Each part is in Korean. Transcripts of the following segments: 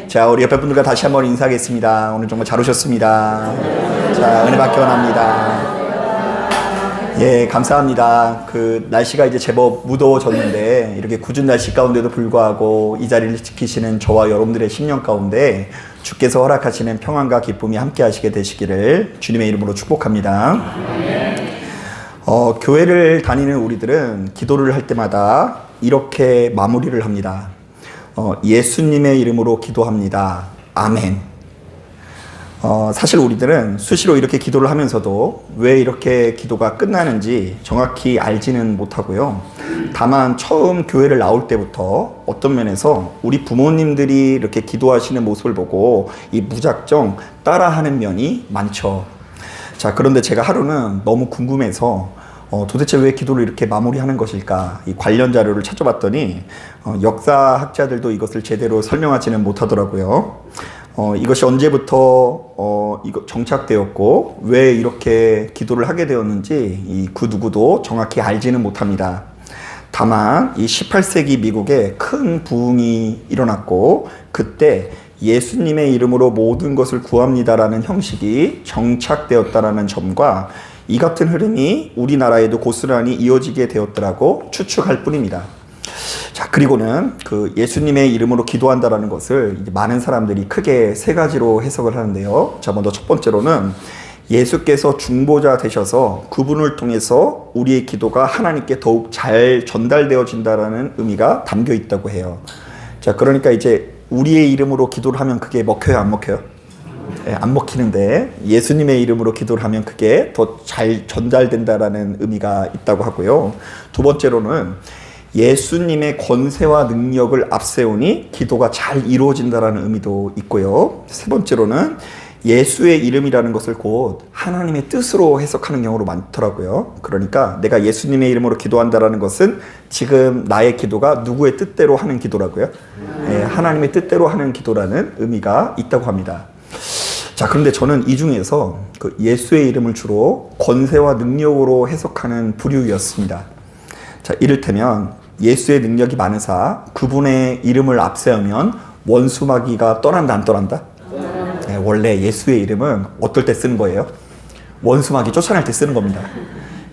자, 우리 옆에 분들과 다시 한번 인사하겠습니다. 오늘 정말 잘 오셨습니다. 자, 은혜 받기 원합니다. 예, 감사합니다. 날씨가 이제 제법 무더워졌는데, 이렇게 궂은 날씨 가운데도 불구하고 이 자리를 지키시는 저와 여러분들의 심령 가운데 주께서 허락하시는 평안과 기쁨이 함께 하시게 되시기를 주님의 이름으로 축복합니다. 교회를 다니는 우리들은 기도를 할 때마다 이렇게 마무리를 합니다. 예수님의 이름으로 기도합니다. 아멘. 사실 우리들은 수시로 이렇게 기도를 하면서도 왜 이렇게 기도가 끝나는지 정확히 알지는 못하고요. 다만 처음 교회를 나올 때부터 어떤 면에서 우리 부모님들이 이렇게 기도하시는 모습을 보고 이 무작정 따라하는 면이 많죠. 자, 그런데 제가 하루는 너무 궁금해서 도대체 왜 기도를 이렇게 마무리하는 것일까? 이 관련 자료를 찾아봤더니 역사학자들도 이것을 제대로 설명하지는 못하더라고요. 이것이 언제부터 이거 정착되었고 왜 이렇게 기도를 하게 되었는지 그 누구도 정확히 알지는 못합니다. 다만 이 18세기 미국에 큰 부흥이 일어났고 그때 예수님의 이름으로 모든 것을 구합니다라는 형식이 정착되었다라는 점과 이 같은 흐름이 우리나라에도 고스란히 이어지게 되었더라고 추측할 뿐입니다. 자, 그리고는 예수님의 이름으로 기도한다라는 것을 이제 많은 사람들이 크게 세 가지로 해석을 하는데요. 자, 먼저 첫 번째로는 예수께서 중보자 되셔서 그분을 통해서 우리의 기도가 하나님께 더욱 잘 전달되어진다라는 의미가 담겨 있다고 해요. 자, 그러니까 이제 우리의 이름으로 기도를 하면 그게 먹혀요, 안 먹혀요? 네, 안 먹히는데 예수님의 이름으로 기도를 하면 그게 더 잘 전달된다라는 의미가 있다고 하고요. 두 번째로는 예수님의 권세와 능력을 앞세우니 기도가 잘 이루어진다라는 의미도 있고요. 세 번째로는 예수의 이름이라는 것을 곧 하나님의 뜻으로 해석하는 경우로 많더라고요. 그러니까 내가 예수님의 이름으로 기도한다라는 것은 지금 나의 기도가 누구의 뜻대로 하는 기도라고요? 네, 하나님의 뜻대로 하는 기도라는 의미가 있다고 합니다. 자, 그런데 저는 이 중에서 예수의 이름을 주로 권세와 능력으로 해석하는 부류였습니다. 자, 이를테면 예수의 능력이 많으사 그분의 이름을 앞세우면 원수 마귀가 떠난다, 안 떠난다? 네, 원래 예수의 이름은 어떨 때 쓰는 거예요? 원수 마귀 쫓아낼 때 쓰는 겁니다.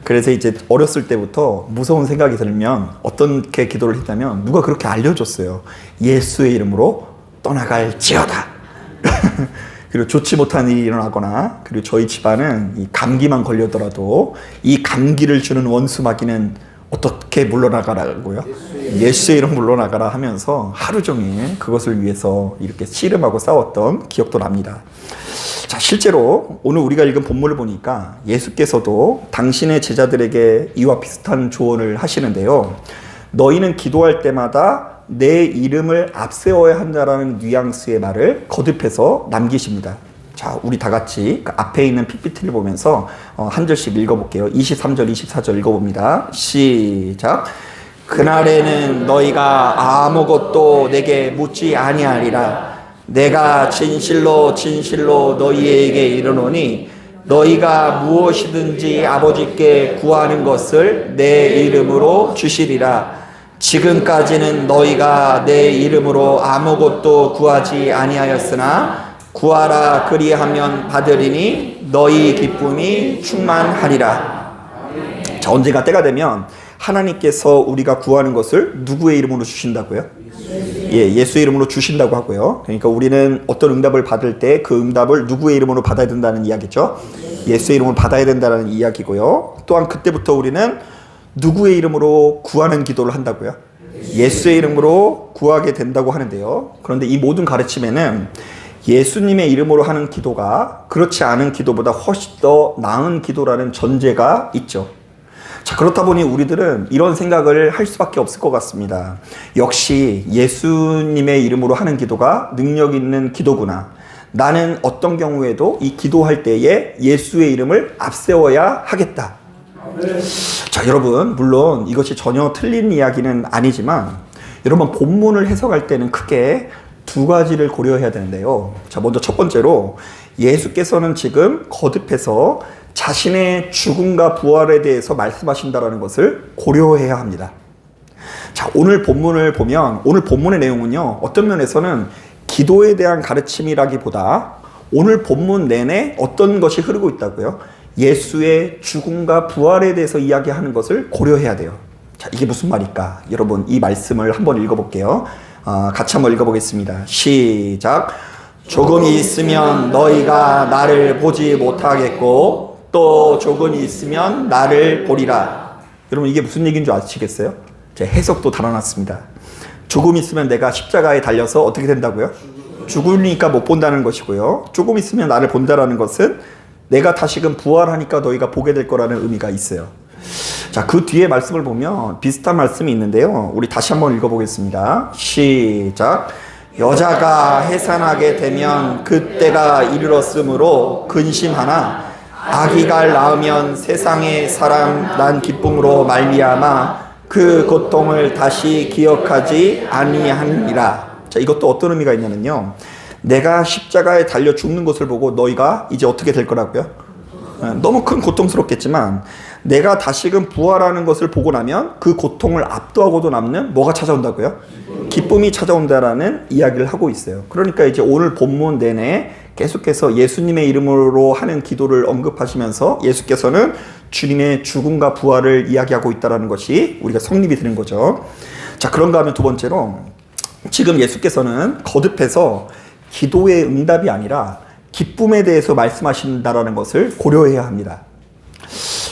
그래서 이제 어렸을 때부터 무서운 생각이 들면 어떻게 기도를 했냐면 누가 그렇게 알려줬어요. 예수의 이름으로 떠나갈지어다. 그리고 좋지 못한 일이 일어나거나 그리고 저희 집안은 이 감기만 걸려더라도 이 감기를 주는 원수 마귀는 어떻게 물러나가라고요? 예수의 이름 물러나가라 하면서 하루 종일 그것을 위해서 이렇게 씨름하고 싸웠던 기억도 납니다. 자, 실제로 오늘 우리가 읽은 본문을 보니까 예수께서도 당신의 제자들에게 이와 비슷한 조언을 하시는데요. 너희는 기도할 때마다 내 이름을 앞세워야 한다라는 뉘앙스의 말을 거듭해서 남기십니다. 자, 우리 다 같이 앞에 있는 PPT를 보면서 한 절씩 읽어볼게요. 23절, 24절 읽어봅니다. 시작. 그날에는 너희가 아무것도 내게 묻지 아니하리라. 내가 진실로 진실로 너희에게 이르노니 너희가 무엇이든지 아버지께 구하는 것을 내 이름으로 주시리라. 지금까지는 너희가 내 이름으로 아무것도 구하지 아니하였으나 구하라 그리하면 받으리니 너희 기쁨이 충만하리라. 자, 언제가 때가 되면 하나님께서 우리가 구하는 것을 누구의 이름으로 주신다고요? 예, 예수의 이름으로 주신다고 하고요. 그러니까 우리는 어떤 응답을 받을 때 그 응답을 누구의 이름으로 받아야 된다는 이야기죠. 예수의 이름으로 받아야 된다는 이야기고요. 또한 그때부터 우리는 누구의 이름으로 구하는 기도를 한다고요? 예수의 이름으로 구하게 된다고 하는데요. 그런데 이 모든 가르침에는 예수님의 이름으로 하는 기도가 그렇지 않은 기도보다 훨씬 더 나은 기도라는 전제가 있죠. 자, 그렇다 보니 우리들은 이런 생각을 할 수밖에 없을 것 같습니다. 역시 예수님의 이름으로 하는 기도가 능력 있는 기도구나. 나는 어떤 경우에도 이 기도할 때에 예수의 이름을 앞세워야 하겠다. 자, 여러분, 물론 이것이 전혀 틀린 이야기는 아니지만 여러분, 본문을 해석할 때는 크게 두 가지를 고려해야 되는데요. 자, 먼저 첫 번째로 예수께서는 지금 거듭해서 자신의 죽음과 부활에 대해서 말씀하신다라는 것을 고려해야 합니다. 자, 오늘 본문을 보면 오늘 본문의 내용은요, 어떤 면에서는 기도에 대한 가르침이라기보다 오늘 본문 내내 어떤 것이 흐르고 있다고요? 예수의 죽음과 부활에 대해서 이야기하는 것을 고려해야 돼요. 자, 이게 무슨 말일까? 여러분, 이 말씀을 한번 읽어볼게요. 같이 한번 읽어보겠습니다. 시작. 조금이 있으면 너희가 나를 보지 못하겠고 또 조금이 있으면 나를 보리라. 여러분, 이게 무슨 얘기인 줄 아시겠어요? 제 해석도 달아놨습니다. 조금 있으면 내가 십자가에 달려서 어떻게 된다고요? 죽으니까 못 본다는 것이고요. 조금 있으면 나를 본다라는 것은 내가 다시금 부활하니까 너희가 보게 될 거라는 의미가 있어요. 자, 그 뒤에 말씀을 보면 비슷한 말씀이 있는데요. 우리 다시 한번 읽어보겠습니다. 시작. 여자가 해산하게 되면 그때가 이르렀으므로 근심하나 아기가 낳으면 세상의 사람 난 기쁨으로 말미암아 그 고통을 다시 기억하지 아니하니라. 자, 이것도 어떤 의미가 있냐면요. 내가 십자가에 달려 죽는 것을 보고 너희가 이제 어떻게 될 거라고요? 너무 큰 고통스럽겠지만 내가 다시금 부활하는 것을 보고 나면 그 고통을 압도하고도 남는 뭐가 찾아온다고요? 기쁨이 찾아온다라는 이야기를 하고 있어요. 그러니까 이제 오늘 본문 내내 계속해서 예수님의 이름으로 하는 기도를 언급하시면서 예수께서는 주님의 죽음과 부활을 이야기하고 있다는 것이 우리가 성립이 되는 거죠. 자, 그런가 하면 두 번째로 지금 예수께서는 거듭해서 기도의 응답이 아니라 기쁨에 대해서 말씀하신다라는 것을 고려해야 합니다.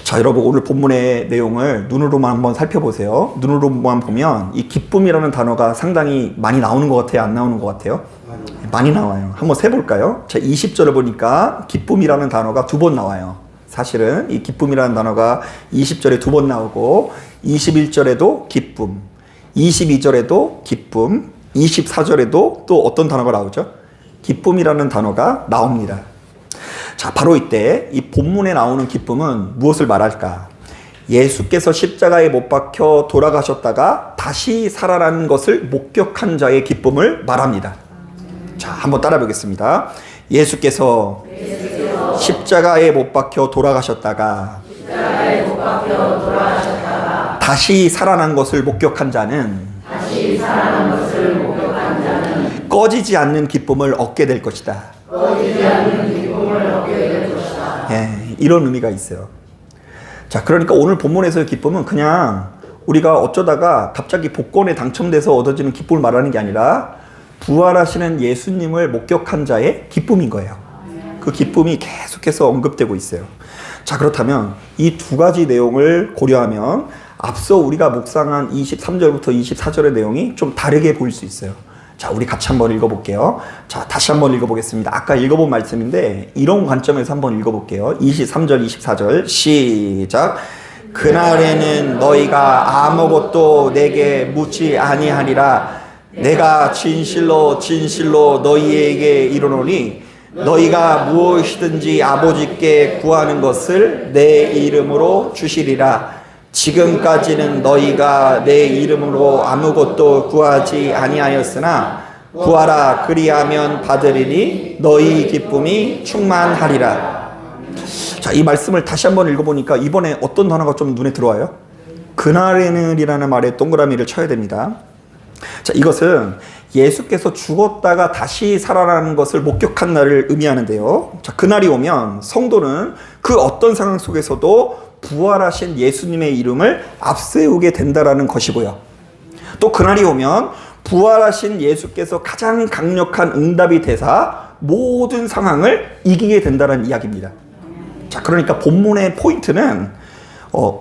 자, 여러분, 오늘 본문의 내용을 눈으로만 한번 살펴보세요. 눈으로만 보면 이 기쁨이라는 단어가 상당히 많이 나오는 것 같아요? 안 나오는 것 같아요? 많이 나와요. 한번 세볼까요? 자, 20절을 보니까 기쁨이라는 단어가 2번 나와요. 사실은 이 기쁨이라는 단어가 20절에 2번 나오고 21절에도 기쁨, 22절에도 기쁨, 24절에도 또 어떤 단어가 나오죠? 기쁨이라는 단어가 나옵니다. 자, 바로 이때 이 본문에 나오는 기쁨은 무엇을 말할까? 예수께서 십자가에 못 박혀 돌아가셨다가 다시 살아난 것을 목격한 자의 기쁨을 말합니다. 자, 한번 따라 보겠습니다. 예수께서 십자가에 못 박혀 돌아가셨다가 다시 살아난 것을 목격한 자는 꺼지지 않는 기쁨을 얻게 될 것이다. 예, 이런 의미가 있어요. 자, 그러니까 오늘 본문에서의 기쁨은 그냥 우리가 어쩌다가 갑자기 복권에 당첨돼서 얻어지는 기쁨을 말하는 게 아니라 부활하시는 예수님을 목격한 자의 기쁨인 거예요. 그 기쁨이 계속해서 언급되고 있어요. 자, 그렇다면 이 두 가지 내용을 고려하면 앞서 우리가 묵상한 23절부터 24절의 내용이 좀 다르게 보일 수 있어요. 자, 우리 같이 한번 읽어볼게요. 자, 다시 한번 읽어보겠습니다. 아까 읽어본 말씀인데 이런 관점에서 한번 읽어볼게요. 23절, 24절 시작. 그날에는 너희가 아무것도 내게 묻지 아니하리라. 내가 진실로 진실로 너희에게 이르노니 너희가 무엇이든지 아버지께 구하는 것을 내 이름으로 주시리라. 지금까지는 너희가 내 이름으로 아무것도 구하지 아니하였으나 구하라 그리하면 받으리니 너희 기쁨이 충만하리라. 자, 이 말씀을 다시 한번 읽어보니까 이번에 어떤 단어가 좀 눈에 들어와요? 그날에는 이라는 말에 동그라미를 쳐야 됩니다. 자, 이것은 예수께서 죽었다가 다시 살아나는 것을 목격한 날을 의미하는데요. 자, 그날이 오면 성도는 그 어떤 상황 속에서도 부활하신 예수님의 이름을 앞세우게 된다라는 것이고요. 또 그날이 오면 부활하신 예수께서 가장 강력한 응답이 되사 모든 상황을 이기게 된다는 이야기입니다. 자, 그러니까 본문의 포인트는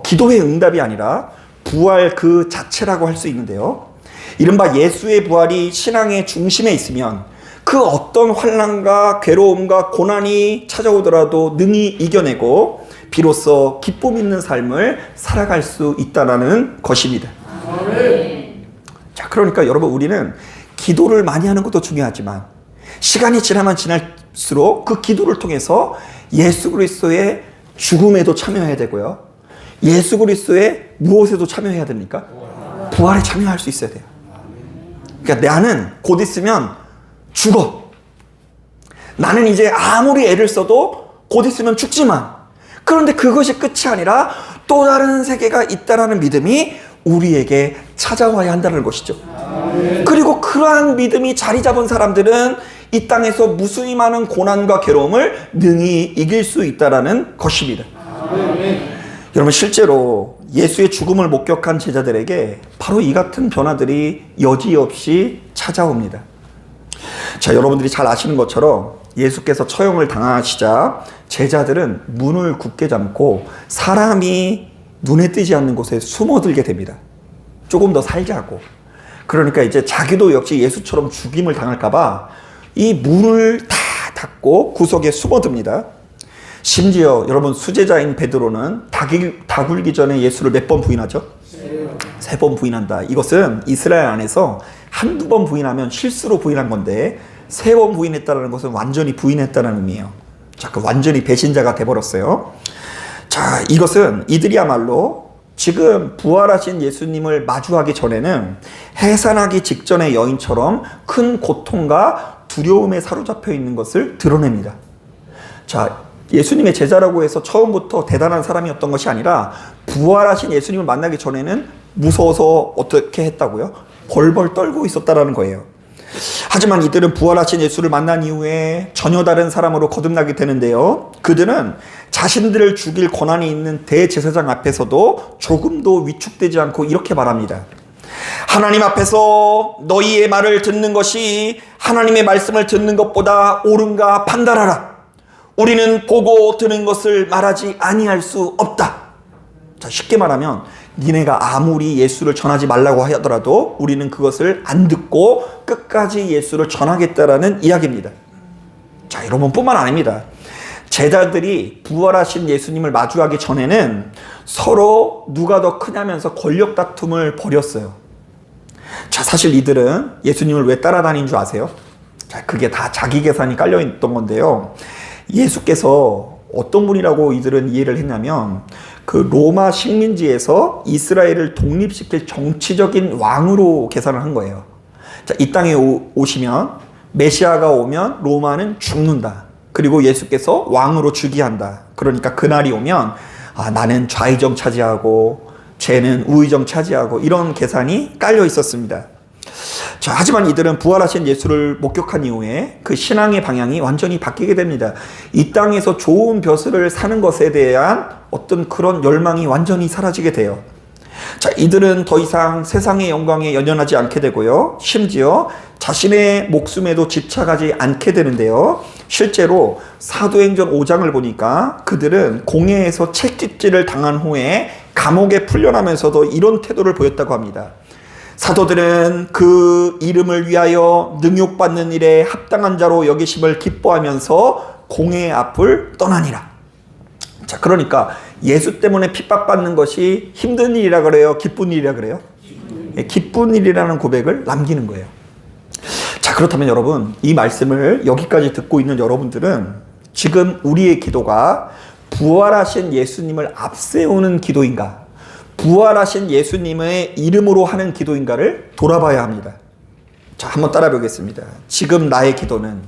기도의 응답이 아니라 부활 그 자체라고 할 수 있는데요. 이른바 예수의 부활이 신앙의 중심에 있으면 그 어떤 환난과 괴로움과 고난이 찾아오더라도 능히 이겨내고 비로소 기쁨 있는 삶을 살아갈 수 있다는 것입니다. 자, 그러니까 여러분, 우리는 기도를 많이 하는 것도 중요하지만 시간이 지나면 지날수록 그 기도를 통해서 예수 그리스도의 죽음에도 참여해야 되고요. 예수 그리스도의 무엇에도 참여해야 됩니까? 부활에 참여할 수 있어야 돼요. 그러니까 나는 곧 있으면 죽어. 나는 이제 아무리 애를 써도 곧 있으면 죽지만, 그런데 그것이 끝이 아니라 또 다른 세계가 있다라는 믿음이 우리에게 찾아와야 한다는 것이죠. 그리고 그러한 믿음이 자리 잡은 사람들은 이 땅에서 무수히 많은 고난과 괴로움을 능히 이길 수 있다라는 것입니다. 여러분, 실제로 예수의 죽음을 목격한 제자들에게 바로 이 같은 변화들이 여지없이 찾아옵니다. 자, 여러분들이 잘 아시는 것처럼 예수께서 처형을 당하시자 제자들은 문을 굳게 잠고 사람이 눈에 띄지 않는 곳에 숨어들게 됩니다. 조금 더 살자고. 그러니까 이제 자기도 역시 예수처럼 죽임을 당할까봐 이 문을 다 닫고 구석에 숨어듭니다. 심지어 여러분, 수제자인 베드로는 닭 울기 전에 예수를 몇 번 부인하죠? 3번 부인한다. 이것은 이스라엘 안에서 한두 번 부인하면 실수로 부인한 건데 3번 부인했다는 것은 완전히 부인했다는 의미예요. 자, 그 완전히 배신자가 돼버렸어요. 자, 이것은 이들이야말로 지금 부활하신 예수님을 마주하기 전에는 해산하기 직전의 여인처럼 큰 고통과 두려움에 사로잡혀 있는 것을 드러냅니다. 자, 예수님의 제자라고 해서 처음부터 대단한 사람이었던 것이 아니라 부활하신 예수님을 만나기 전에는 무서워서 어떻게 했다고요? 벌벌 떨고 있었다라는 거예요. 하지만 이들은 부활하신 예수를 만난 이후에 전혀 다른 사람으로 거듭나게 되는데요. 그들은 자신들을 죽일 권한이 있는 대제사장 앞에서도 조금도 위축되지 않고 이렇게 말합니다. 하나님 앞에서 너희의 말을 듣는 것이 하나님의 말씀을 듣는 것보다 옳은가 판단하라. 우리는 보고 들은 것을 말하지 아니할 수 없다. 자, 쉽게 말하면 니네가 아무리 예수를 전하지 말라고 하더라도 우리는 그것을 안 듣고 끝까지 예수를 전하겠다라는 이야기입니다. 자, 여러분, 뿐만 아닙니다. 제자들이 부활하신 예수님을 마주하기 전에는 서로 누가 더 크냐면서 권력 다툼을 벌였어요. 자, 사실 이들은 예수님을 왜 따라다닌 줄 아세요? 자, 그게 다 자기 계산이 깔려 있던 건데요. 예수께서 어떤 분이라고 이들은 이해를 했냐면 그 로마 식민지에서 이스라엘을 독립시킬 정치적인 왕으로 계산을 한 거예요. 자, 이 땅에 오시면 메시아가 오면 로마는 죽는다. 그리고 예수께서 왕으로 즉위한다. 그러니까 그날이 오면 나는 좌의정 차지하고 쟤는 우의정 차지하고 이런 계산이 깔려 있었습니다. 자, 하지만 이들은 부활하신 예수를 목격한 이후에 그 신앙의 방향이 완전히 바뀌게 됩니다. 이 땅에서 좋은 벼슬을 사는 것에 대한 어떤 그런 열망이 완전히 사라지게 돼요. 자, 이들은 더 이상 세상의 영광에 연연하지 않게 되고요. 심지어 자신의 목숨에도 집착하지 않게 되는데요. 실제로 사도행전 5장을 보니까 그들은 공회에서 채찍질을 당한 후에 감옥에 풀려나면서도 이런 태도를 보였다고 합니다. 사도들은 그 이름을 위하여 능욕받는 일에 합당한 자로 여기심을 기뻐하면서 공회의 앞을 떠나니라. 자, 그러니까 예수 때문에 핍박받는 것이 힘든 일이라 그래요? 기쁜 일이라 그래요? 기쁜 일이라는 고백을 남기는 거예요. 자, 그렇다면 여러분, 이 말씀을 여기까지 듣고 있는 여러분들은 지금 우리의 기도가 부활하신 예수님을 앞세우는 기도인가? 부활하신 예수님의 이름으로 하는 기도인가를 돌아봐야 합니다. 자, 한번 따라 보겠습니다. 지금 나의 기도는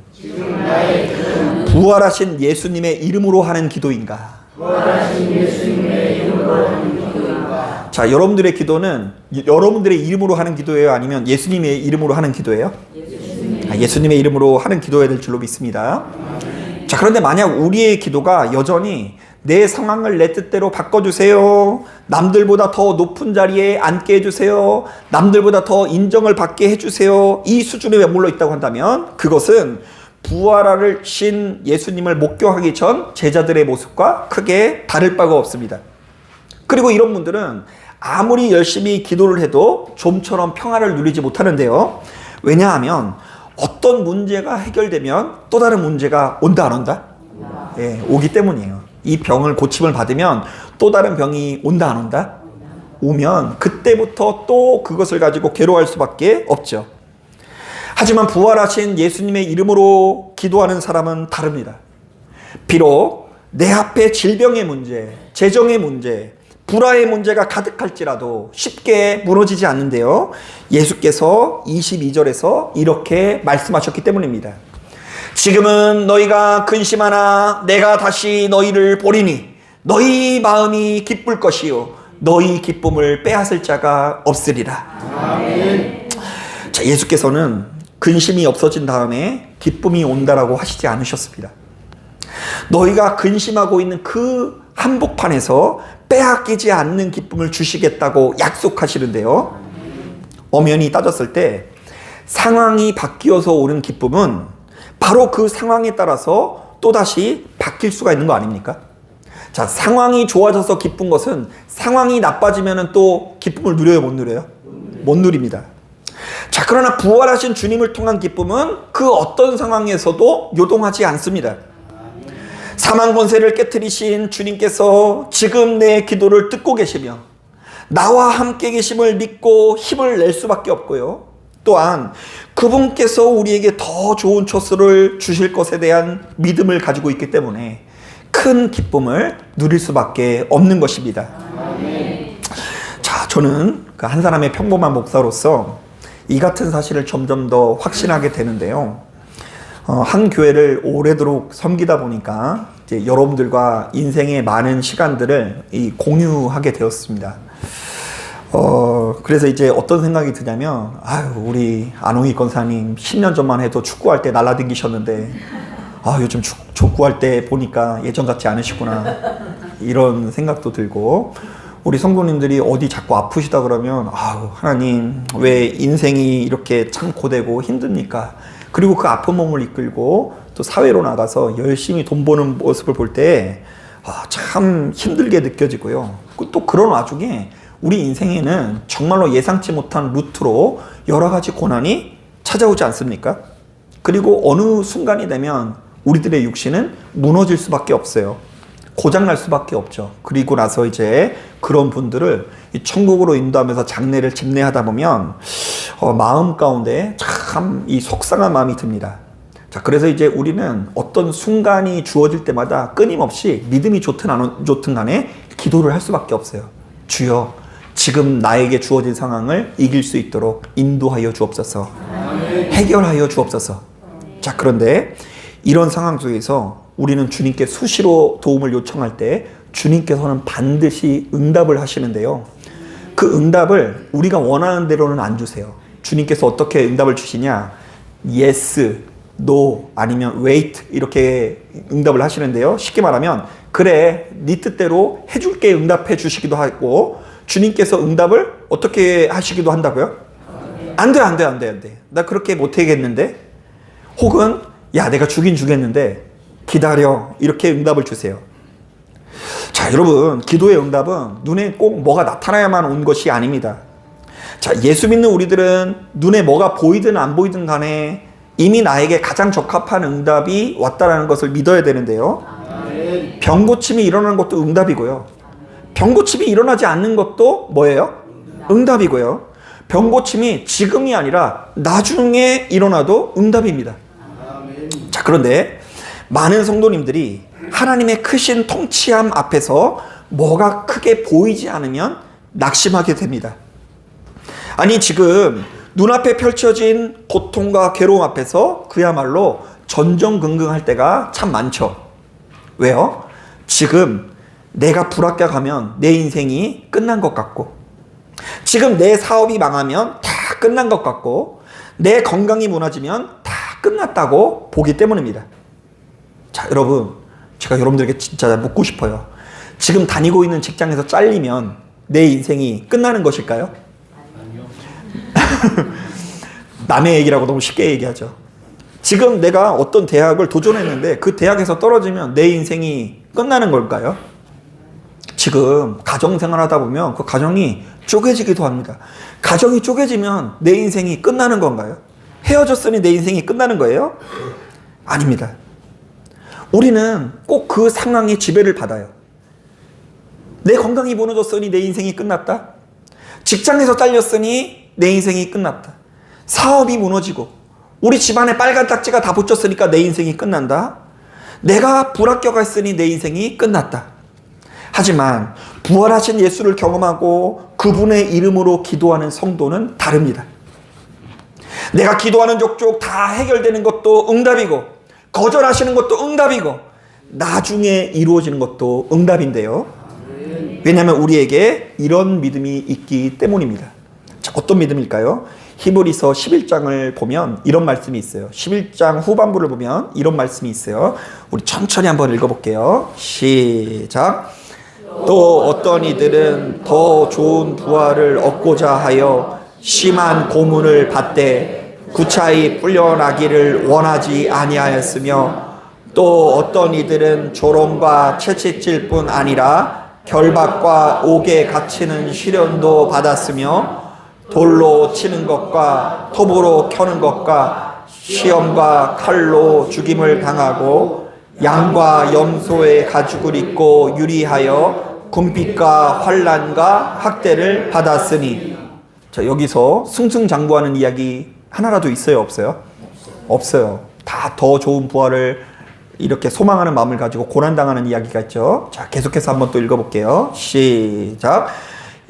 부활하신 예수님의 이름으로 하는 기도인가? 부활하신 예수님의 이름으로 하는 기도인가? 자, 여러분들의 기도는 여러분들의 이름으로 하는 기도예요? 아니면 예수님의 이름으로 하는 기도예요? 예수님의 이름으로 하는 기도해야 될 줄로 믿습니다. 자, 그런데 만약 우리의 기도가 여전히 내 상황을 내 뜻대로 바꿔주세요, 남들보다 더 높은 자리에 앉게 해주세요, 남들보다 더 인정을 받게 해주세요, 이 수준에 머물러 있다고 한다면 그것은 부활하신 예수님을 목격하기 전 제자들의 모습과 크게 다를 바가 없습니다. 그리고 이런 분들은 아무리 열심히 기도를 해도 좀처럼 평화를 누리지 못하는데요. 왜냐하면 어떤 문제가 해결되면 또 다른 문제가 온다 안 온다? 예, 오기 때문이에요. 이 병을 고침을 받으면 또 다른 병이 온다 안 온다? 오면 그때부터 또 그것을 가지고 괴로워할 수밖에 없죠. 하지만 부활하신 예수님의 이름으로 기도하는 사람은 다릅니다. 비록 내 앞에 질병의 문제, 재정의 문제, 불화의 문제가 가득할지라도 쉽게 무너지지 않는데요. 예수께서 22절에서 이렇게 말씀하셨기 때문입니다. 지금은 너희가 근심하나 내가 다시 너희를 보리니 너희 마음이 기쁠 것이요 너희 기쁨을 빼앗을 자가 없으리라. 아멘. 자, 예수께서는 근심이 없어진 다음에 기쁨이 온다라고 하시지 않으셨습니다. 너희가 근심하고 있는 그 한복판에서 빼앗기지 않는 기쁨을 주시겠다고 약속하시는데요. 엄연히 따졌을 때 상황이 바뀌어서 오는 기쁨은 바로 그 상황에 따라서 또다시 바뀔 수가 있는 거 아닙니까? 자, 상황이 좋아져서 기쁜 것은 상황이 나빠지면 또 기쁨을 누려요, 못 누려요? 못 누립니다. 자, 그러나 부활하신 주님을 통한 기쁨은 그 어떤 상황에서도 요동하지 않습니다. 사망 권세를 깨뜨리신 주님께서 지금 내 기도를 듣고 계시며 나와 함께 계심을 믿고 힘을 낼 수밖에 없고요. 또한 그분께서 우리에게 더 좋은 처소를 주실 것에 대한 믿음을 가지고 있기 때문에 큰 기쁨을 누릴 수밖에 없는 것입니다. 자, 저는 그 한 사람의 평범한 목사로서 이 같은 사실을 점점 더 확신하게 되는데요. 한 교회를 오래도록 섬기다 보니까 이제 여러분들과 인생의 많은 시간들을 공유하게 되었습니다. 그래서 이제 어떤 생각이 드냐면, 아유, 우리 안홍희 권사님 10년 전만 해도 축구할 때 날라다니셨는데, 요즘 족구할 때 보니까 예전 같지 않으시구나. 이런 생각도 들고, 우리 성도님들이 어디 자꾸 아프시다 그러면, 하나님, 왜 인생이 이렇게 참 고되고 힘듭니까? 그리고 그 아픈 몸을 이끌고 또 사회로 나가서 열심히 돈 버는 모습을 볼 때, 참 힘들게 느껴지고요. 또 그런 와중에 우리 인생에는 정말로 예상치 못한 루트로 여러 가지 고난이 찾아오지 않습니까? 그리고 어느 순간이 되면 우리들의 육신은 무너질 수밖에 없어요. 고장날 수밖에 없죠. 그리고 나서 이제 그런 분들을 천국으로 인도하면서 장례를 집례하다 보면 마음 가운데 참 이 속상한 마음이 듭니다. 자, 그래서 이제 우리는 어떤 순간이 주어질 때마다 끊임없이 믿음이 좋든 안 좋든 간에 기도를 할 수밖에 없어요. 주여, 지금 나에게 주어진 상황을 이길 수 있도록 인도하여 주옵소서. 해결하여 주옵소서. 자, 그런데 이런 상황 속에서 우리는 주님께 수시로 도움을 요청할 때 주님께서는 반드시 응답을 하시는데요. 그 응답을 우리가 원하는 대로는 안 주세요. 주님께서 어떻게 응답을 주시냐? yes, no, 아니면 wait 이렇게 응답을 하시는데요. 쉽게 말하면 그래, 네 뜻대로 해줄게 응답해 주시기도 하고, 주님께서 응답을 어떻게 하시기도 한다고요? 안 돼. 나 그렇게 못하겠는데? 혹은 야, 내가 주긴 주겠는데 기다려, 이렇게 응답을 주세요. 자, 여러분, 기도의 응답은 눈에 꼭 뭐가 나타나야만 온 것이 아닙니다. 자, 예수 믿는 우리들은 눈에 뭐가 보이든 안 보이든 간에 이미 나에게 가장 적합한 응답이 왔다라는 것을 믿어야 되는데요. 병 고침이 일어나는 것도 응답이고요. 병 고침이 일어나지 않는 것도 뭐예요? 응답이고요. 병 고침이 지금이 아니라 나중에 일어나도 응답입니다. 자, 그런데 많은 성도님들이 하나님의 크신 통치함 앞에서 뭐가 크게 보이지 않으면 낙심하게 됩니다. 아니, 지금 눈앞에 펼쳐진 고통과 괴로움 앞에서 그야말로 전전긍긍할 때가 참 많죠. 왜요? 지금 내가 불합격하면 내 인생이 끝난 것 같고, 지금 내 사업이 망하면 다 끝난 것 같고, 내 건강이 무너지면 다 끝났다고 보기 때문입니다. 자, 여러분, 제가 여러분들에게 진짜 묻고 싶어요. 지금 다니고 있는 직장에서 잘리면 내 인생이 끝나는 것일까요? 아니요. 남의 얘기라고 너무 쉽게 얘기하죠. 지금 내가 어떤 대학을 도전했는데 그 대학에서 떨어지면 내 인생이 끝나는 걸까요? 지금 가정생활 하다 보면 그 가정이 쪼개지기도 합니다. 가정이 쪼개지면 내 인생이 끝나는 건가요? 헤어졌으니 내 인생이 끝나는 거예요? 아닙니다. 우리는 꼭 그 상황의 지배를 받아요. 내 건강이 무너졌으니 내 인생이 끝났다. 직장에서 잘렸으니 내 인생이 끝났다. 사업이 무너지고 우리 집안에 빨간 딱지가 다 붙였으니까 내 인생이 끝난다. 내가 불합격했으니 내 인생이 끝났다. 하지만 부활하신 예수를 경험하고 그분의 이름으로 기도하는 성도는 다릅니다. 내가 기도하는 족족 다 해결되는 것도 응답이고, 거절하시는 것도 응답이고, 나중에 이루어지는 것도 응답인데요. 왜냐하면 우리에게 이런 믿음이 있기 때문입니다. 자, 어떤 믿음일까요? 히브리서 11장을 보면 이런 말씀이 있어요. 11장 후반부를 보면 이런 말씀이 있어요. 우리 천천히 한번 읽어볼게요. 시작. 또 어떤 이들은 더 좋은 부활을 얻고자 하여 심한 고문을 받되 구차히 풀려나기를 원하지 아니하였으며, 또 어떤 이들은 조롱과 채찍질 뿐 아니라 결박과 옥에 갇히는 시련도 받았으며, 돌로 치는 것과 톱으로 켜는 것과 시험과 칼로 죽임을 당하고 양과 염소의 가죽을 입고 유리하여 군빛과 환난과 학대를 받았으니. 자, 여기서 승승장구하는 이야기 하나라도 있어요, 없어요? 없어요. 다 더 좋은 부활을 이렇게 소망하는 마음을 가지고 고난당하는 이야기가 있죠. 자, 계속해서 한번 또 읽어볼게요. 시작.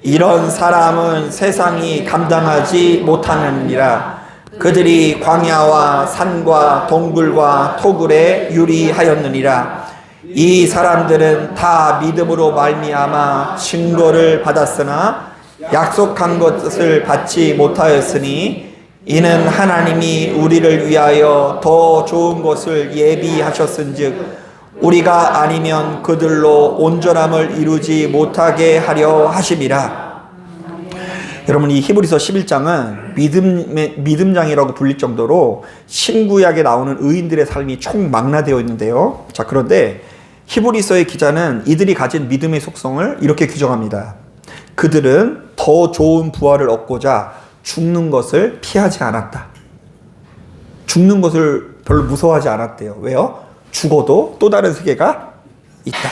이런 사람은 세상이 감당하지 못하느니라. 그들이 광야와 산과 동굴과 토굴에 유리하였느니라. 이 사람들은 다 믿음으로 말미암아 증거를 받았으나 약속한 것을 받지 못하였으니, 이는 하나님이 우리를 위하여 더 좋은 것을 예비하셨은즉 우리가 아니면 그들로 온전함을 이루지 못하게 하려 하심이라. 여러분, 이 히브리서 11장은 믿음장이라고 불릴 정도로 신구약에 나오는 의인들의 삶이 총망라되어 있는데요. 자, 그런데 히브리서의 기자는 이들이 가진 믿음의 속성을 이렇게 규정합니다. 그들은 더 좋은 부활을 얻고자 죽는 것을 피하지 않았다. 죽는 것을 별로 무서워하지 않았대요. 왜요? 죽어도 또 다른 세계가 있다.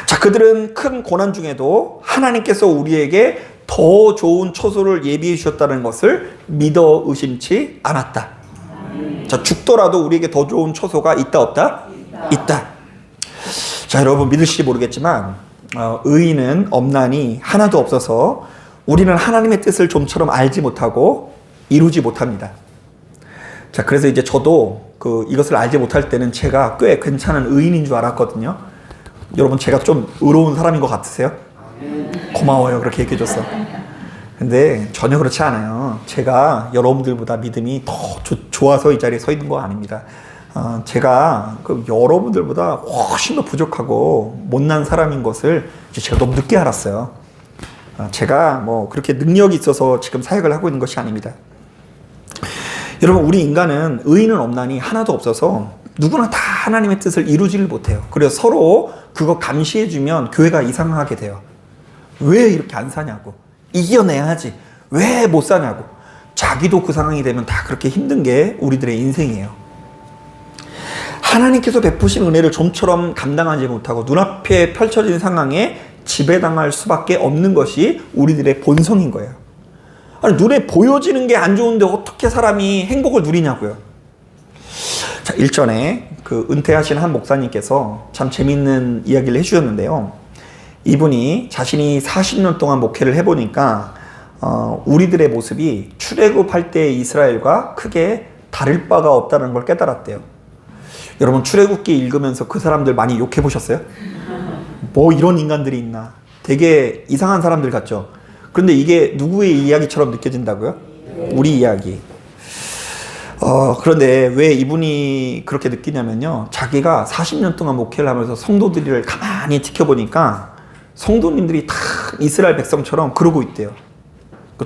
자, 그들은 큰 고난 중에도 하나님께서 우리에게 더 좋은 처소를 예비해 주셨다는 것을 믿어 의심치 않았다. 자, 죽더라도 우리에게 더 좋은 처소가 있다, 없다? 있다. 자, 여러분 믿으실지 모르겠지만 의인은 엄난이 하나도 없어서 우리는 하나님의 뜻을 좀처럼 알지 못하고 이루지 못합니다. 자, 그래서 이제 저도 이것을 알지 못할 때는 제가 꽤 괜찮은 의인인 줄 알았거든요. 여러분, 제가 좀 의로운 사람인 것 같으세요? 고마워요, 그렇게 얘기해줘서. 근데 전혀 그렇지 않아요. 제가 여러분들보다 믿음이 더 좋아서 이 자리에 서 있는 거 아닙니다. 제가 여러분들보다 훨씬 더 부족하고 못난 사람인 것을 이제 제가 너무 늦게 알았어요. 제가 뭐 그렇게 능력이 있어서 지금 사역을 하고 있는 것이 아닙니다. 여러분, 우리 인간은 의인은 없나니 하나도 없어서 누구나 다 하나님의 뜻을 이루지를 못해요. 그래서 서로 그거 감시해주면 교회가 이상하게 돼요. 왜 이렇게 안 사냐고, 이겨내야지, 왜 못 사냐고. 자기도 그 상황이 되면 다 그렇게 힘든 게 우리들의 인생이에요. 하나님께서 베푸신 은혜를 좀처럼 감당하지 못하고 눈앞에 펼쳐진 상황에 지배당할 수밖에 없는 것이 우리들의 본성인 거예요. 아니, 눈에 보여지는 게 안 좋은데 어떻게 사람이 행복을 누리냐고요. 자, 일전에 은퇴하신 한 목사님께서 참 재밌는 이야기를 해주셨는데요. 이분이 자신이 40년 동안 목회를 해보니까 우리들의 모습이 출애굽할 때의 이스라엘과 크게 다를 바가 없다는 걸 깨달았대요. 여러분, 출애굽기 읽으면서 그 사람들 많이 욕해보셨어요? 뭐 이런 인간들이 있나, 되게 이상한 사람들 같죠? 그런데 이게 누구의 이야기처럼 느껴진다고요? 우리 이야기. 그런데 왜 이분이 그렇게 느끼냐면요, 자기가 40년 동안 목회를 하면서 성도들을 가만히 지켜보니까 성도님들이 다 이스라엘 백성처럼 그러고 있대요.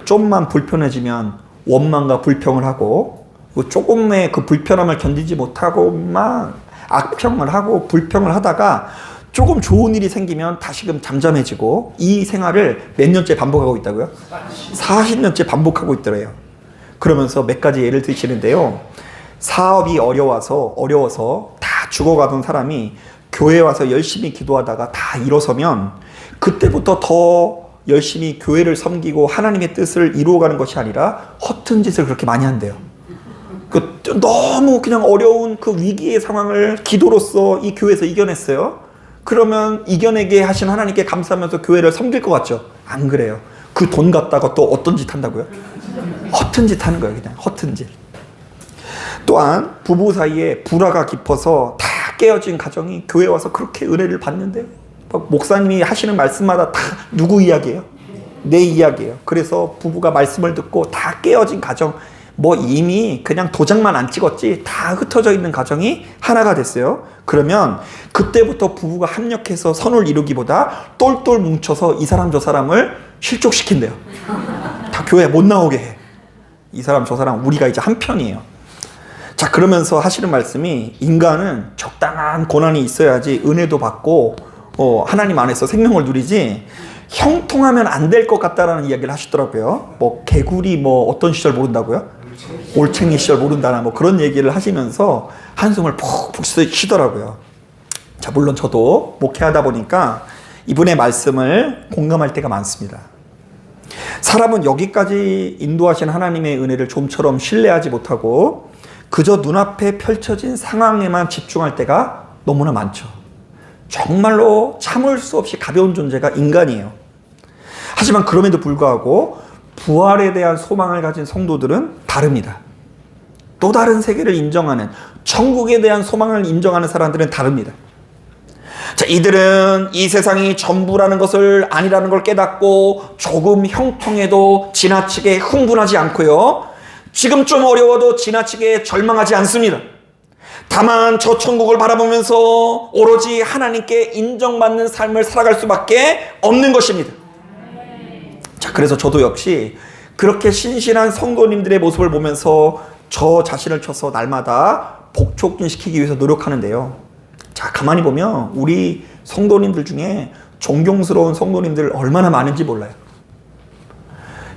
좀만 불편해지면 원망과 불평을 하고, 조금의 그 불편함을 견디지 못하고 막 악평을 하고 불평을 하다가 조금 좋은 일이 생기면 다시금 잠잠해지고, 이 생활을 몇 년째 반복하고 있다고요? 40년째 반복하고 있더래요. 그러면서 몇 가지 예를 드시는데요. 사업이 어려워서 다 죽어가던 사람이 교회에 와서 열심히 기도하다가 다 일어서면 그때부터 더 열심히 교회를 섬기고 하나님의 뜻을 이루어가는 것이 아니라 허튼 짓을 그렇게 많이 한대요. 너무 그냥 어려운 그 위기의 상황을 기도로서 이 교회에서 이겨냈어요. 그러면 이겨내게 하신 하나님께 감사하면서 교회를 섬길 것 같죠? 안 그래요. 그 돈 갖다가 또 어떤 짓 한다고요? 허튼 짓 하는 거예요. 그냥 허튼 짓. 또한 부부 사이에 불화가 깊어서 다 깨어진 가정이 교회 와서 그렇게 은혜를 받는데, 목사님이 하시는 말씀마다 다 누구 이야기예요? 내 이야기예요. 그래서 부부가 말씀을 듣고 다 깨어진 가정, 뭐 이미 그냥 도장만 안 찍었지 다 흩어져 있는 가정이 하나가 됐어요. 그러면 그때부터 부부가 합력해서 선을 이루기보다 똘똘 뭉쳐서 이 사람 저 사람을 실족시킨대요. 다 교회 못 나오게 해. 이 사람 저 사람 우리가 이제 한 편이에요. 자, 그러면서 하시는 말씀이 인간은 적당한 고난이 있어야지 은혜도 받고 하나님 안에서 생명을 누리지 형통하면 안 될 것 같다라는 이야기를 하시더라고요. 뭐 개구리 뭐 어떤 시절 모른다고요? 올챙이 시절 모른다나 뭐 그런 얘기를 하시면서 한숨을 푹푹 쉬더라고요. 자, 물론 저도 목회하다 보니까 이분의 말씀을 공감할 때가 많습니다. 사람은 여기까지 인도하신 하나님의 은혜를 좀처럼 신뢰하지 못하고 그저 눈앞에 펼쳐진 상황에만 집중할 때가 너무나 많죠. 정말로 참을 수 없이 가벼운 존재가 인간이에요. 하지만 그럼에도 불구하고 부활에 대한 소망을 가진 성도들은 다릅니다. 또 다른 세계를 인정하는, 천국에 대한 소망을 인정하는 사람들은 다릅니다. 자, 이들은 이 세상이 전부라는 것을 아니라는 걸 깨닫고 조금 형통해도 지나치게 흥분하지 않고요. 지금 좀 어려워도 지나치게 절망하지 않습니다. 다만 저 천국을 바라보면서 오로지 하나님께 인정받는 삶을 살아갈 수밖에 없는 것입니다. 자, 그래서 저도 역시 그렇게 신실한 성도님들의 모습을 보면서 저 자신을 쳐서 날마다 복촉시키기 위해서 노력하는데요. 자, 가만히 보면 우리 성도님들 중에 존경스러운 성도님들 얼마나 많은지 몰라요.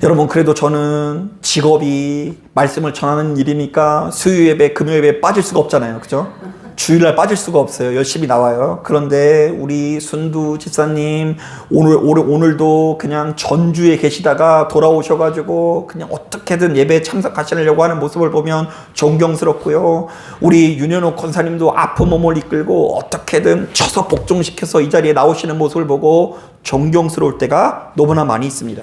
여러분, 그래도 저는 직업이 말씀을 전하는 일이니까 수요 예배, 금요 예배 빠질 수가 없잖아요. 그죠? 주일날 빠질 수가 없어요. 열심히 나와요. 그런데 우리 순두 집사님 오늘도 그냥 전주에 계시다가 돌아오셔가지고 그냥 어떻게든 예배에 참석하시려고 하는 모습을 보면 존경스럽고요. 우리 윤현옥 권사님도 아픈 몸을 이끌고 어떻게든 쳐서 복종시켜서 이 자리에 나오시는 모습을 보고 존경스러울 때가 너무나 많이 있습니다.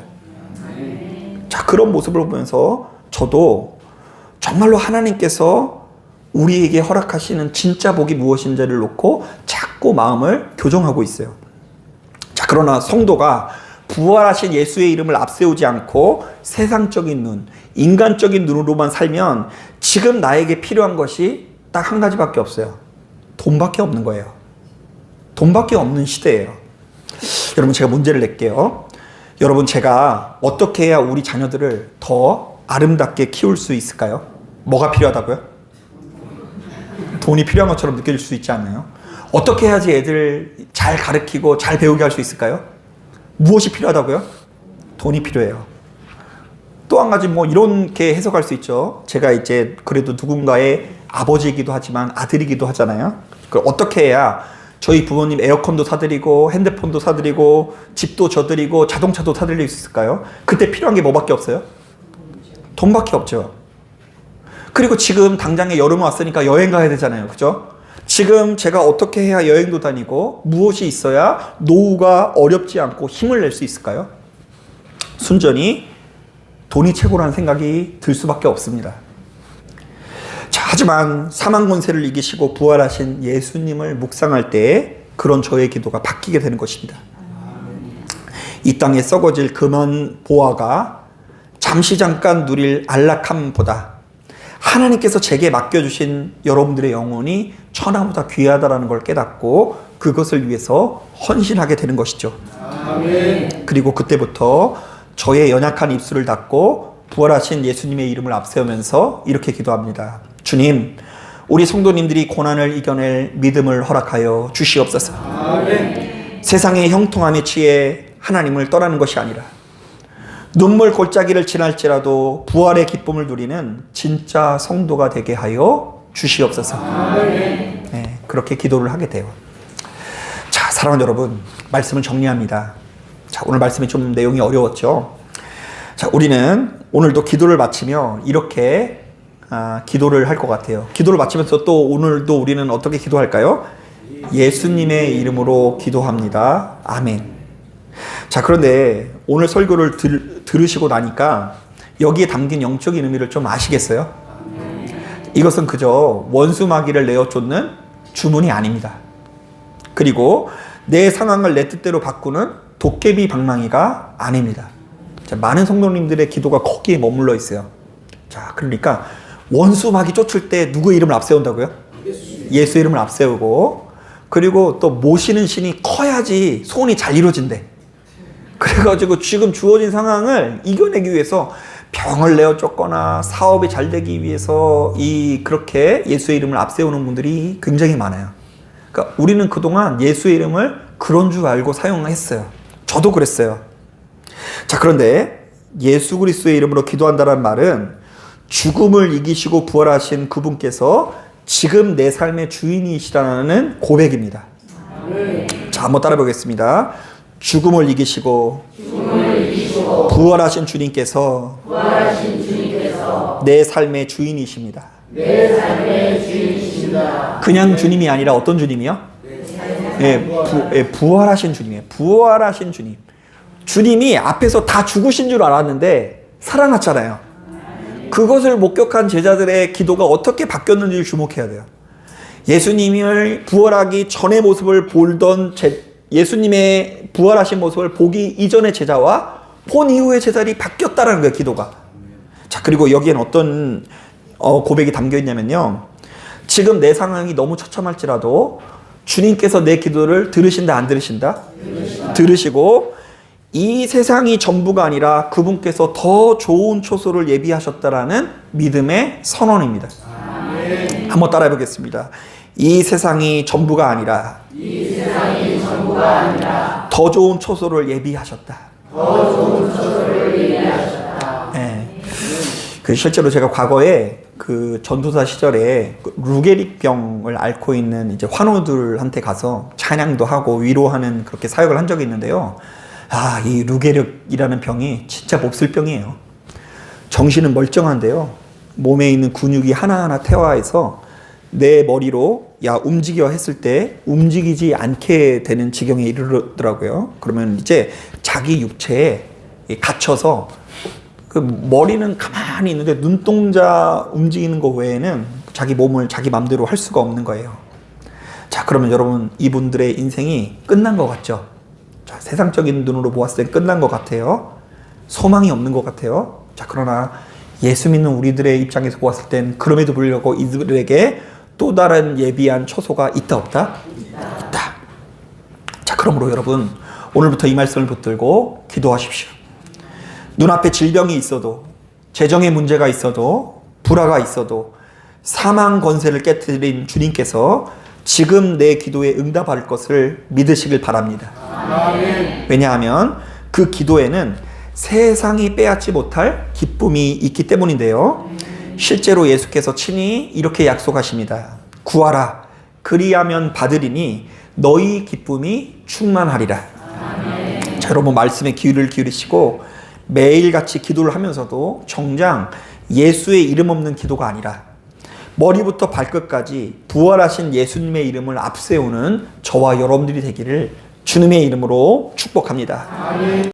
자, 그런 모습을 보면서 저도 정말로 하나님께서 우리에게 허락하시는 진짜 복이 무엇인지를 놓고 자꾸 마음을 교정하고 있어요. 자, 그러나 성도가 부활하신 예수의 이름을 앞세우지 않고 세상적인 눈, 인간적인 눈으로만 살면 지금 나에게 필요한 것이 딱 한 가지밖에 없어요. 돈밖에 없는 거예요. 돈밖에 없는 시대예요. 여러분, 제가 문제를 낼게요. 여러분, 제가 어떻게 해야 우리 자녀들을 더 아름답게 키울 수 있을까요? 뭐가 필요하다고요? 돈이 필요한 것처럼 느껴질 수 있지 않나요? 어떻게 해야지 애들 잘 가르치고 잘 배우게 할 수 있을까요? 무엇이 필요하다고요? 돈이 필요해요. 또 한 가지 뭐 이렇게 해석할 수 있죠. 제가 이제 그래도 누군가의 아버지이기도 하지만 아들이기도 하잖아요. 어떻게 해야 저희 부모님 에어컨도 사드리고 핸드폰도 사드리고 집도 져드리고 자동차도 사드릴 수 있을까요? 그때 필요한 게 뭐밖에 없어요? 돈밖에 없죠. 그리고 지금 당장에 여름 왔으니까 여행 가야 되잖아요. 그죠? 지금 제가 어떻게 해야 여행도 다니고 무엇이 있어야 노후가 어렵지 않고 힘을 낼 수 있을까요? 순전히 돈이 최고라는 생각이 들 수밖에 없습니다. 자, 하지만 사망 권세를 이기시고 부활하신 예수님을 묵상할 때 그런 저의 기도가 바뀌게 되는 것입니다. 이 땅에 썩어질 금한 보화가 잠시 잠깐 누릴 안락함보다 하나님께서 제게 맡겨주신 여러분들의 영혼이 천하보다 귀하다라는 걸 깨닫고 그것을 위해서 헌신하게 되는 것이죠. 아멘. 그리고 그때부터 저의 연약한 입술을 닫고 부활하신 예수님의 이름을 앞세우면서 이렇게 기도합니다. 주님, 우리 성도님들이 고난을 이겨낼 믿음을 허락하여 주시옵소서. 아멘. 세상의 형통함에 취해 하나님을 떠나는 것이 아니라 눈물 골짜기를 지날지라도 부활의 기쁨을 누리는 진짜 성도가 되게 하여 주시옵소서. 네, 그렇게 기도를 하게 돼요. 자, 사랑하는 여러분, 말씀을 정리합니다. 자, 오늘 말씀이 좀 내용이 어려웠죠. 자, 우리는 오늘도 기도를 마치며 이렇게 기도를 할 것 같아요. 기도를 마치면서 또 오늘도 우리는 어떻게 기도할까요? 예수님의 이름으로 기도합니다. 아멘. 자, 그런데 오늘 설교를 들으시고 나니까 여기에 담긴 영적인 의미를 좀 아시겠어요? 이것은 그저 원수마귀를 내어 쫓는 주문이 아닙니다. 그리고 내 상황을 내 뜻대로 바꾸는 도깨비 방망이가 아닙니다. 자, 많은 성도님들의 기도가 거기에 머물러 있어요. 자, 그러니까 원수 마귀 쫓을 때 누구의 이름을 앞세운다고요? 예수 이름을 앞세우고, 그리고 또 모시는 신이 커야지 소원이 잘 이루어진대. 그래가지고 지금 주어진 상황을 이겨내기 위해서 병을 내어 쫓거나 사업이 잘 되기 위해서 그렇게 예수의 이름을 앞세우는 분들이 굉장히 많아요. 그러니까 우리는 그동안 예수의 이름을 그런 줄 알고 사용했어요. 저도 그랬어요. 자, 그런데 예수 그리스도의 이름으로 기도한다는 말은 죽음을 이기시고 부활하신 그분께서 지금 내 삶의 주인이시라는 고백입니다. 자, 한번 따라 보겠습니다. 죽음을 이기시고 부활하신 주님께서 내 삶의 주인이십니다. 그냥 주님이 아니라 어떤 주님이요? 부활하신 주님이에요. 부활하신 주님. 주님이 앞에서 다 죽으신 줄 알았는데 살아났잖아요. 그것을 목격한 제자들의 기도가 어떻게 바뀌었는지를 주목해야 돼요. 예수님을 부활하기 전의 모습을 보던 예수님의 부활하신 모습을 보기 이전의 제자와 본 이후의 제자들이 바뀌었다는 거예요, 기도가. 자, 그리고 여기엔 어떤 고백이 담겨 있냐면요. 지금 내 상황이 너무 처참할지라도 주님께서 내 기도를 들으신다, 안 들으신다? 들으시고 이 세상이 전부가 아니라 그분께서 더 좋은 초소를 예비하셨다라는 믿음의 선언입니다. 한번 따라해 보겠습니다. 이 세상이 전부가 아니라 더 좋은 초소를 예비하셨다. 네. 실제로 제가 과거에 그 전도사 시절에 루게릭병을 앓고 있는 이제 환우들한테 가서 찬양도 하고 위로하는 그렇게 사역을 한 적이 있는데요. 이 루게릭이라는 병이 진짜 몹쓸 병이에요. 정신은 멀쩡한데요. 몸에 있는 근육이 하나하나 퇴화해서 내 머리로 움직여 했을 때 움직이지 않게 되는 지경에 이르더라고요. 그러면 이제 자기 육체에 갇혀서 그 머리는 가만히 있는데 눈동자 움직이는 거 외에는 자기 몸을 자기 맘대로 할 수가 없는 거예요. 자, 그러면 여러분 이분들의 인생이 끝난 것 같죠? 자, 세상적인 눈으로 보았을 때 끝난 것 같아요. 소망이 없는 것 같아요. 자, 그러나 예수 믿는 우리들의 입장에서 보았을 땐 그럼에도 불구하고 이들에게 또 다른 예비한 초소가 있다, 없다? 있다. 자, 그러므로 여러분 오늘부터 이 말씀을 붙들고 기도하십시오. 눈앞에 질병이 있어도, 재정의 문제가 있어도, 불화가 있어도, 사망 권세를 깨뜨린 주님께서 지금 내 기도에 응답할 것을 믿으시길 바랍니다. 아멘. 왜냐하면 그 기도에는 세상이 빼앗지 못할 기쁨이 있기 때문인데요. 실제로 예수께서 친히 이렇게 약속하십니다. 구하라, 그리하면 받으리니 너희 기쁨이 충만하리라. 아멘. 자, 여러분 말씀에 귀를 기울이시고 매일같이 기도를 하면서도 정작 예수의 이름 없는 기도가 아니라 머리부터 발끝까지 부활하신 예수님의 이름을 앞세우는 저와 여러분들이 되기를 주님의 이름으로 축복합니다. 아멘.